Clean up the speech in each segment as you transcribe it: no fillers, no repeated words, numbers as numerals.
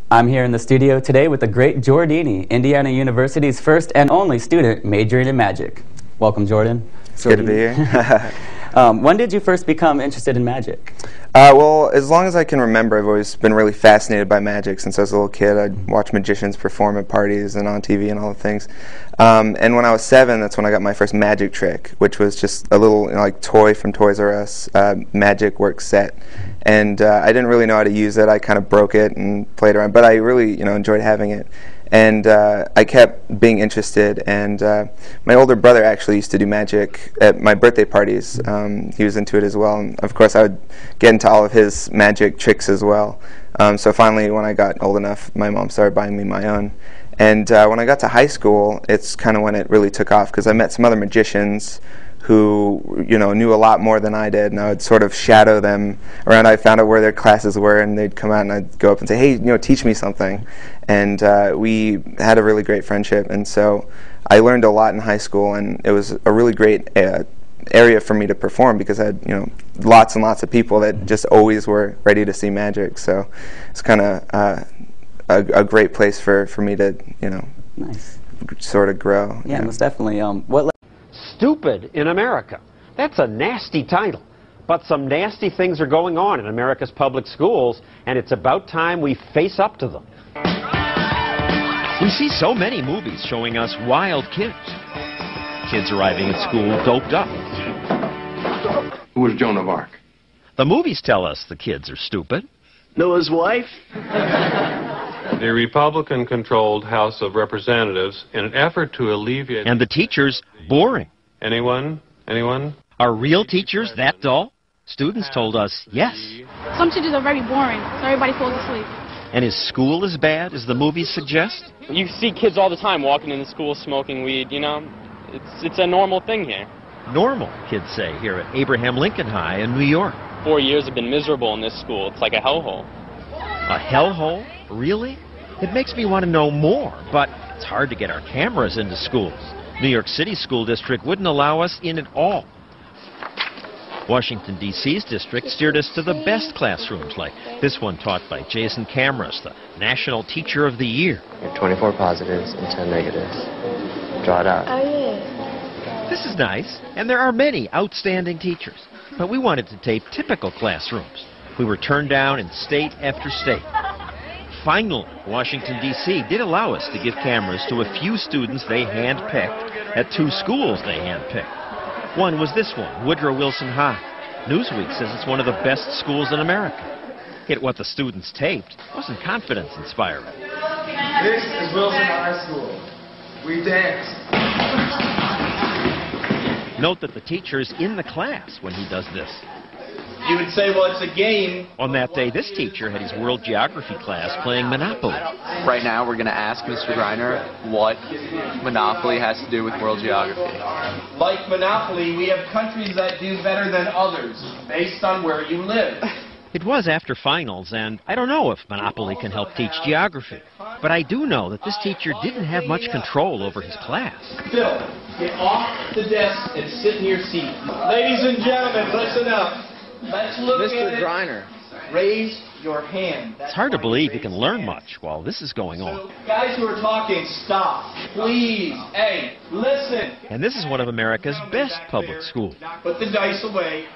I'm here in the studio today with the great Jordini, Indiana University's first and only student majoring in magic. Welcome, Jordan. It's good to be here. When did you first become interested in magic? Well, as long as I can remember, I've always been really fascinated by magic. Since I was a little kid, I'd watch magicians perform at parties and on TV and all the things. And when I was 7, that's when I got my first magic trick, which was just a little like toy from Toys R Us, magic work set. And I didn't really know how to use it. I kind of broke it and played around, but I really enjoyed having it. And I kept being interested, and my older brother actually used to do magic at my birthday parties. He was into it as well, and of course I would get into all of his magic tricks as well. So finally, when I got old enough, my mom started buying me my own. And when I got to high school, it's kind of when it really took off, because I met some other magicians who knew a lot more than I did, and I would sort of shadow them around. I found out where their classes were, and they'd come out, and I'd go up and say, "Hey, teach me something." And we had a really great friendship, and so I learned a lot in high school, and it was a really great area for me to perform, because I had lots and lots of people that just always were ready to see magic. So it's kind of a great place for me to Nice. sort of grow. Yeah, most definitely. Stupid in America. That's a nasty title. But some nasty things are going on in America's public schools, and it's about time we face up to them. We see so many movies showing us wild kids. Kids arriving at school doped up. Who was Joan of Arc? The movies tell us the kids are stupid. Noah's wife? The Republican-controlled House of Representatives, in an effort to alleviate... And the teachers, boring. Anyone? Anyone? Are real teachers that dull? Students told us yes. Some teachers are very boring, so everybody falls asleep. And is school as bad as the movies suggest? You see kids all the time walking into school smoking weed, It's a normal thing here. Normal, kids say, here at Abraham Lincoln High in New York. 4 years have been miserable in this school. It's like a hellhole. A hellhole? Really? It makes me want to know more, but it's hard to get our cameras into schools. New York City School District wouldn't allow us in at all. Washington, D.C.'s district steered us to the best classrooms, like this one taught by Jason Camras, the National Teacher of the Year. 24 positives and 10 negatives. Draw it out. Oh, yeah. This is nice, and there are many outstanding teachers. But we wanted to tape typical classrooms. We were turned down in state after state. Finally, Washington, D.C. did allow us to give cameras to a few students they handpicked at 2 schools they handpicked. One was this one, Woodrow Wilson High. Newsweek says it's one of the best schools in America. Yet what the students taped wasn't confidence-inspiring. This is Wilson High School. We dance. Note that the teacher's in the class when he does this. You would say, well, it's a game. On that day, this teacher had his world geography class playing Monopoly. Right now, we're going to ask Mr. Greiner what Monopoly has to do with world geography. Like Monopoly, we have countries that do better than others based on where you live. It was after finals, and I don't know if Monopoly can help teach geography. But I do know that this teacher didn't have much control over his class. Phil, get off the desk and sit in your seat. Ladies and gentlemen, listen up. Let's look at Mr. Greiner. Raise your hand. It's hard to believe you can learn much while this is going on. So, guys who are talking, stop. Please. Hey, listen. And this is one of America's best public schools. Put the dice away.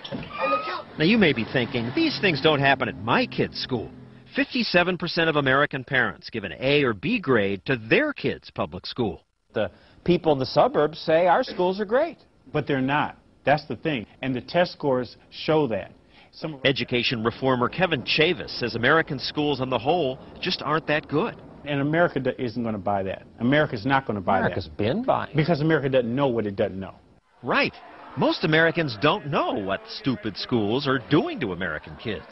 Now you may be thinking, these things don't happen at my kid's school. 57% of American parents give an A or B grade to their kid's public school. The people in the suburbs say our schools are great. But they're not. That's the thing. And the test scores show that. Education reformer Kevin Chavis says American schools on the whole just aren't that good. And America isn't going to buy that. America's not going to buy America's that. been buying. Because America doesn't know what it doesn't know. Right. Most Americans don't know what stupid schools are doing to American kids.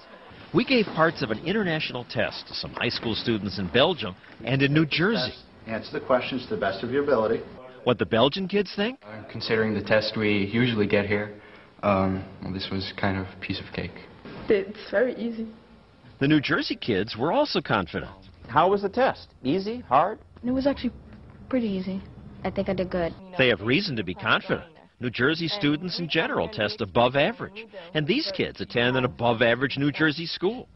We gave parts of an international test to some high school students in Belgium and in New Jersey. Answer the questions to the best of your ability. What the Belgian kids think? Considering the test we usually get here, well, this was kind of a piece of cake. It's very easy. The New Jersey kids were also confident. How was the test? Easy? Hard? It was actually pretty easy. I think I did good. They have reason to be confident. New Jersey students in general test above average, and these kids attend an above-average New Jersey school.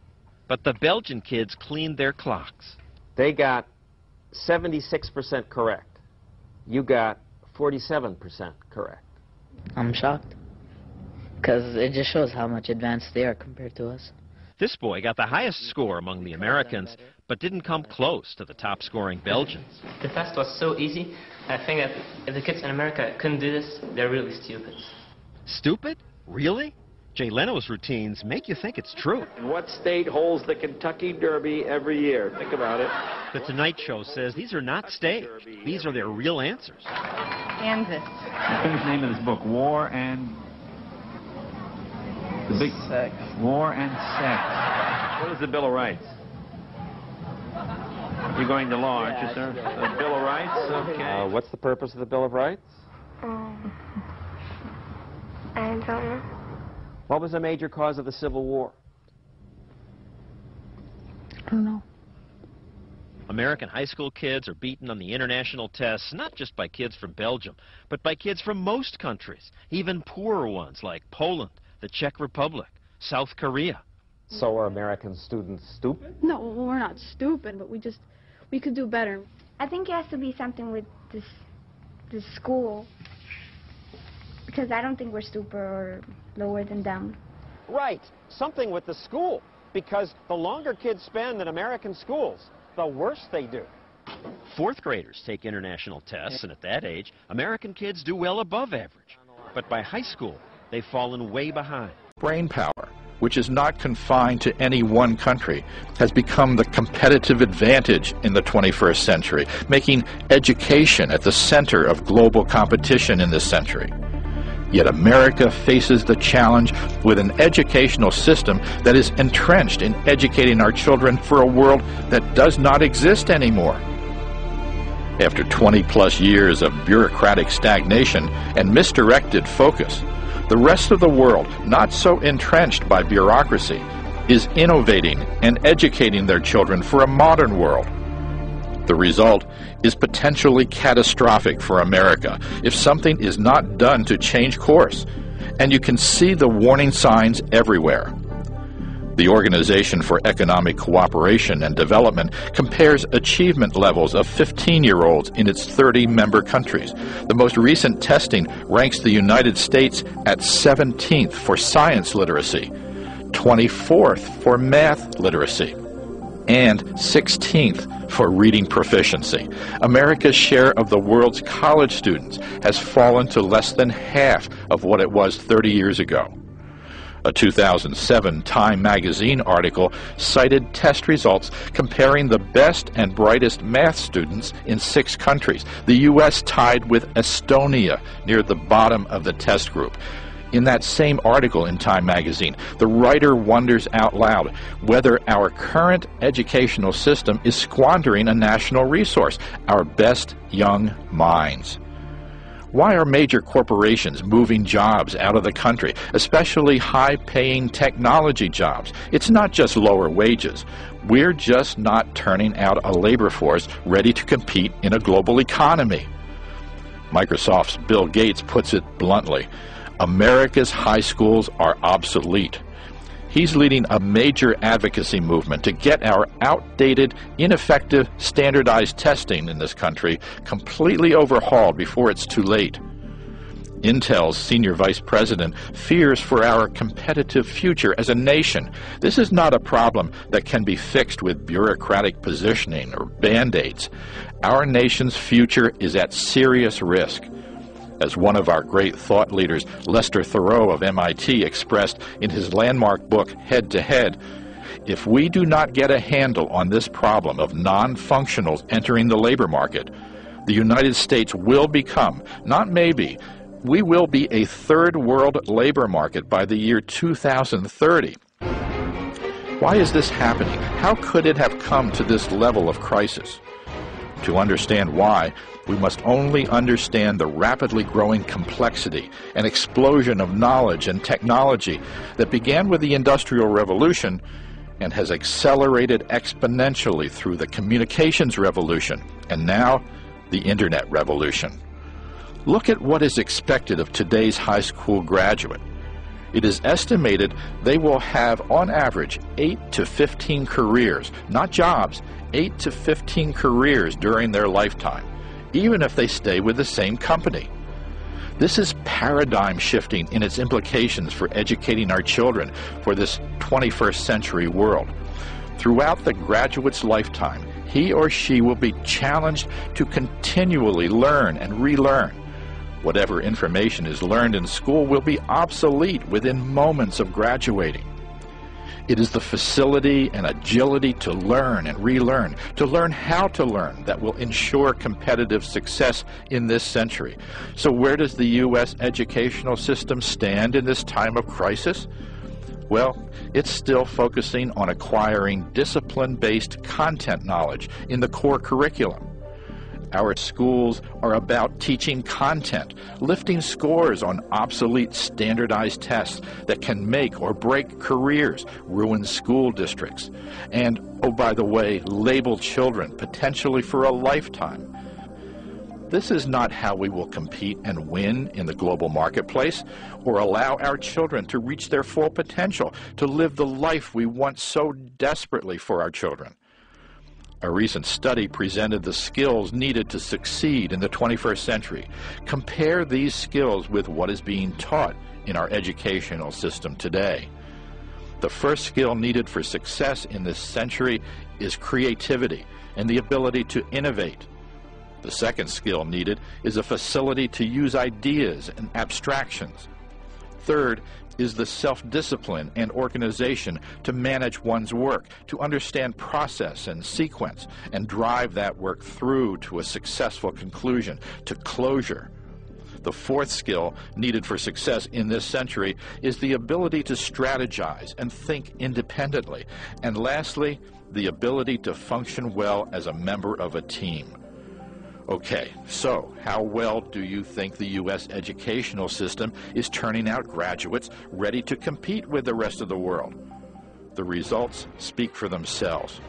But the Belgian kids cleaned their clocks. They got 76% correct. You got 47% correct. I'm shocked, because it just shows how much advanced they are compared to us. This boy got the highest score among the Americans, but didn't come close to the top-scoring Belgians. The test was so easy. I think that if the kids in America couldn't do this, they're really stupid. Stupid? Really? Jay Leno's routines make you think it's true. What state holds the Kentucky Derby every year? Think about it. The Tonight Show says these are not staged. These are their real answers. Kansas. What's the name of this book? War and... The big... Sex. War and Sex. What is the Bill of Rights? You're going to law, aren't you, sir? The Bill of Rights? Okay. What's the purpose of the Bill of Rights? I don't know. What was a major cause of the Civil War? I don't know. American high school kids are beaten on the international tests not just by kids from Belgium, but by kids from most countries, even poorer ones like Poland, the Czech Republic, South Korea. So are American students stupid? No, we're not stupid, but we could do better. I think it has to be something with this school, because I don't think we're stupid or lower than them. Right, something with the school, because the longer kids spend in American schools, the worse they do. Fourth graders take international tests, and at that age, American kids do well above average. But by high school, they've fallen way behind. Brain power, which is not confined to any one country, has become the competitive advantage in the 21st century, making education at the center of global competition in this century. Yet America faces the challenge with an educational system that is entrenched in educating our children for a world that does not exist anymore. After 20-plus years of bureaucratic stagnation and misdirected focus, the rest of the world, not so entrenched by bureaucracy, is innovating and educating their children for a modern world. The result is potentially catastrophic for America if something is not done to change course, and you can see the warning signs everywhere. The Organization for Economic Cooperation and Development compares achievement levels of 15-year-olds in its 30-member countries. The most recent testing ranks the United States at 17th for science literacy, 24th for math literacy, and 16th for reading proficiency. America's share of the world's college students has fallen to less than half of what it was 30 years ago. A 2007 Time magazine article cited test results comparing the best and brightest math students in 6 countries. The U.S. tied with Estonia near the bottom of the test group. In that same article in Time magazine, the writer wonders out loud whether our current educational system is squandering a national resource, our best young minds. Why are major corporations moving jobs out of the country, especially high-paying technology jobs? It's not just lower wages. We're just not turning out a labor force ready to compete in a global economy. Microsoft's Bill Gates puts it bluntly: America's high schools are obsolete. He's leading a major advocacy movement to get our outdated, ineffective, standardized testing in this country completely overhauled before it's too late. Intel's senior vice president fears for our competitive future as a nation. This is not a problem that can be fixed with bureaucratic positioning or band-aids. Our nation's future is at serious risk. As one of our great thought leaders, Lester Thoreau of MIT, expressed in his landmark book, Head to Head, if we do not get a handle on this problem of non-functionals entering the labor market, the United States will become, not maybe, we will be a third world labor market by the year 2030. Why is this happening? How could it have come to this level of crisis? To understand why, we must only understand the rapidly growing complexity and explosion of knowledge and technology that began with the Industrial Revolution and has accelerated exponentially through the communications revolution and now the Internet revolution. Look at what is expected of today's high school graduate. It is estimated they will have, on average, 8 to 15 careers, not jobs, 8 to 15 careers during their lifetime, even if they stay with the same company. This is paradigm shifting in its implications for educating our children for this 21st century world. Throughout the graduate's lifetime, he or she will be challenged to continually learn and relearn. Whatever information is learned in school will be obsolete within moments of graduating. It is the facility and agility to learn and relearn, to learn how to learn, that will ensure competitive success in this century. So where does the U.S. educational system stand in this time of crisis? Well, it's still focusing on acquiring discipline-based content knowledge in the core curriculum. Our schools are about teaching content, lifting scores on obsolete standardized tests that can make or break careers, ruin school districts, and, oh, by the way, label children potentially for a lifetime. This is not how we will compete and win in the global marketplace or allow our children to reach their full potential, to live the life we want so desperately for our children. A recent study presented the skills needed to succeed in the 21st century. Compare these skills with what is being taught in our educational system today. The first skill needed for success in this century is creativity and the ability to innovate. The second skill needed is a facility to use ideas and abstractions. Third is the self-discipline and organization to manage one's work, to understand process and sequence, and drive that work through to a successful conclusion, to closure. The fourth skill needed for success in this century is the ability to strategize and think independently. And lastly, the ability to function well as a member of a team. Okay, so how well do you think the U.S. educational system is turning out graduates ready to compete with the rest of the world? The results speak for themselves.